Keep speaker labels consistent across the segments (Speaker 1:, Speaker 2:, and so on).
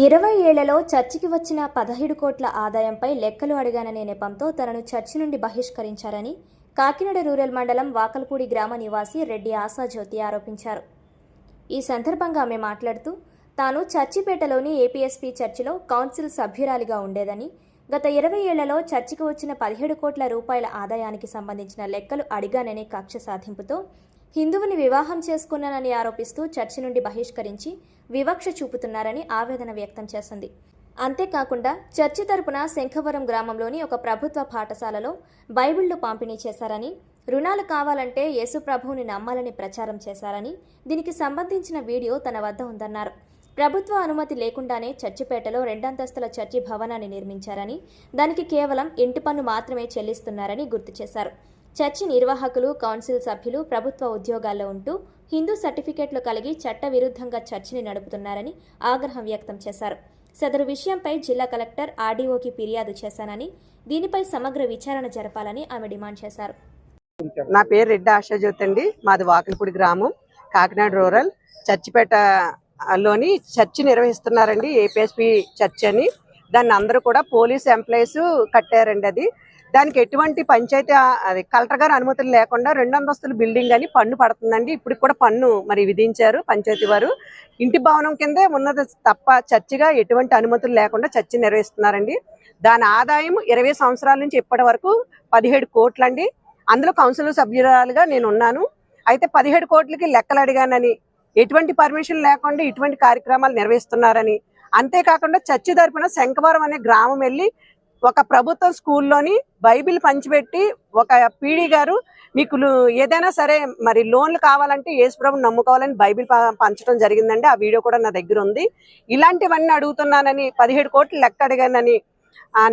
Speaker 1: 20 ఏళ్లలో చర్చికి వచ్చిన 17 కోట్ల ఆదాయంపై లెక్కలు అడిగాననే నెపంతో తనను చర్చి నుండి బహిష్కరించారని కాకినాడ రూరల్ మండలం వాకల్పూడి గ్రామ నివాసి రెడ్డి ఆశాజ్యోతి ఆరోపించారు. ఈ సందర్భంగా ఆమె మాట్లాడుతూ తాను చర్చిపేటలోని ఏపీఎస్పీ చర్చిలో కౌన్సిల్ సభ్యురాలిగా ఉండేదని, గత 20 ఏళ్లలో చర్చికి వచ్చిన 17 కోట్ల రూపాయల ఆదాయానికి సంబంధించిన లెక్కలు అడిగాననే కక్ష సాధింపుతో హిందువుని వివాహం చేసుకున్నానని ఆరోపిస్తూ చర్చి నుండి బహిష్కరించి వివక్ష చూపుతున్నారని ఆవేదన వ్యక్తం చేసింది. అంతేకాకుండా చర్చి తరపున శంఖవరం గ్రామంలోని ఒక ప్రభుత్వ పాఠశాలలో బైబిళ్లు పంపిణీ చేశారని, రుణాలు కావాలంటే యేసు ప్రభువుని నమ్మాలని ప్రచారం చేశారని, దీనికి సంబంధించిన వీడియో తన వద్ద ఉందన్నారు. ప్రభుత్వ అనుమతి లేకుండానే చర్చిపేటలో 2 అంతస్తుల చర్చి భవనాన్ని నిర్మించారని, దానికి కేవలం ఇంటి పన్ను మాత్రమే చెల్లిస్తున్నారని గుర్తు చేశారు. చర్చి నిర్వాహకులు, కౌన్సిల్ సభ్యులు ప్రభుత్వ ఉద్యోగాల్లో ఉంటూ హిందూ సర్టిఫికెట్లు కలిగి చట్టవిరుద్ధంగా చర్చిని నడుపుతున్నారని ఆగ్రహం వ్యక్తం చేశారు. సదరు విషయంపై జిల్లా కలెక్టర్ ఆర్డీఓకి ఫిర్యాదు చేశానని, దీనిపై సమగ్ర విచారణ జరపాలని ఆమె డిమాండ్ చేశారు.
Speaker 2: నా పేరు రెడ్డి ఆశాజ్యోతి అండి. మాది వాకల్పూడి గ్రామం, కాకినాడ రూరల్. చర్చిపేటలోని చర్చి నిర్వహిస్తున్నారండి, ఏపీఎస్పీ చర్చి అని. దాన్ని అందరూ కూడా పోలీస్ ఎంప్లాయీస్ కట్టారండి. దానికి ఎటువంటి పంచాయతీ కలెక్టర్ గారు అనుమతులు లేకుండా 2 అంతస్తుల బిల్డింగ్ అని పన్ను పడుతుందండి. ఇప్పుడు కూడా పన్ను విధించారు పంచాయతీ వారు. ఇంటి భవనం కిందే ఉన్నది తప్ప చర్చిగా ఎటువంటి అనుమతులు లేకుండా చర్చి నిర్వహిస్తున్నారండి. దాని ఆదాయం 20 సంవత్సరాల నుంచి ఇప్పటి వరకు 17 కోట్లండి. అందులో కౌన్సిల్ సభ్యురాలుగా నేను ఉన్నాను. అయితే 17 కోట్లకి లెక్కలు అడిగానని, ఎటువంటి పర్మిషన్ లేకుండా ఇటువంటి కార్యక్రమాలు నిర్వహిస్తున్నారని, అంతేకాకుండా చర్చి తరపున శంఖవరం అనే గ్రామం వెళ్ళి ఒక ప్రభుత్వ స్కూల్లోని బైబిల్ పంచిపెట్టి ఒక పీడీ గారు మీకు ఏదైనా సరే మరి లోన్లు కావాలంటే యేసుప్రభుని నమ్ముకోవాలని బైబిల్ పంచడం జరిగిందండి. ఆ వీడియో కూడా నా దగ్గర ఉంది. ఇలాంటివన్నీ అడుగుతున్నానని, 17 కోట్లు లెక్క అడిగానని,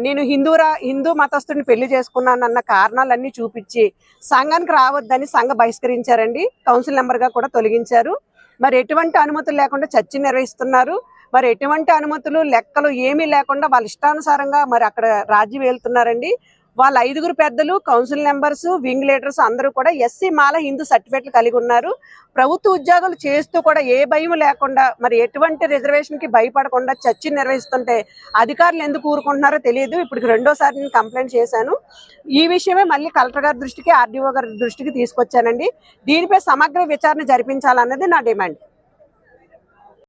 Speaker 2: నేను హిందూ మతస్థుడిని పెళ్లి చేసుకున్నానన్న కారణాలన్నీ చూపించి సంఘానికి రావద్దని సంఘ బహిష్కరించారండి. కౌన్సిల్ మెంబర్గా కూడా తొలగించారు. మరి ఎటువంటి అనుమతులు లేకుండా చర్చి నిర్వహిస్తున్నారు. మరి ఎటువంటి అనుమతులు లెక్కలు ఏమీ లేకుండా వాళ్ళ ఇష్టానుసారంగా మరి అక్కడ రాజ్యం వెళ్తున్నారండి. వాళ్ళ 5 పెద్దలు, కౌన్సిల్ మెంబర్స్, వింగ్ లీడర్స్ అందరూ కూడా ఎస్సీ మాల హిందూ సర్టిఫికెట్లు కలిగి ఉన్నారు. ప్రభుత్వ ఉద్యోగాలు చేస్తూ కూడా ఏ భయం లేకుండా, మరి ఎటువంటి రిజర్వేషన్కి భయపడకుండా చర్చి నిర్వహిస్తుంటే అధికారులు ఎందుకు ఊరుకుంటున్నారో తెలియదు. ఇప్పుడు 2వ సారి నేను కంప్లైంట్ చేశాను. ఈ విషయమే మళ్ళీ కలెక్టర్ గారి దృష్టికి, ఆర్డీఓ గారి దృష్టికి తీసుకొచ్చానండి. దీనిపై సమగ్ర విచారణ జరిపించాలన్నది నా డిమాండ్.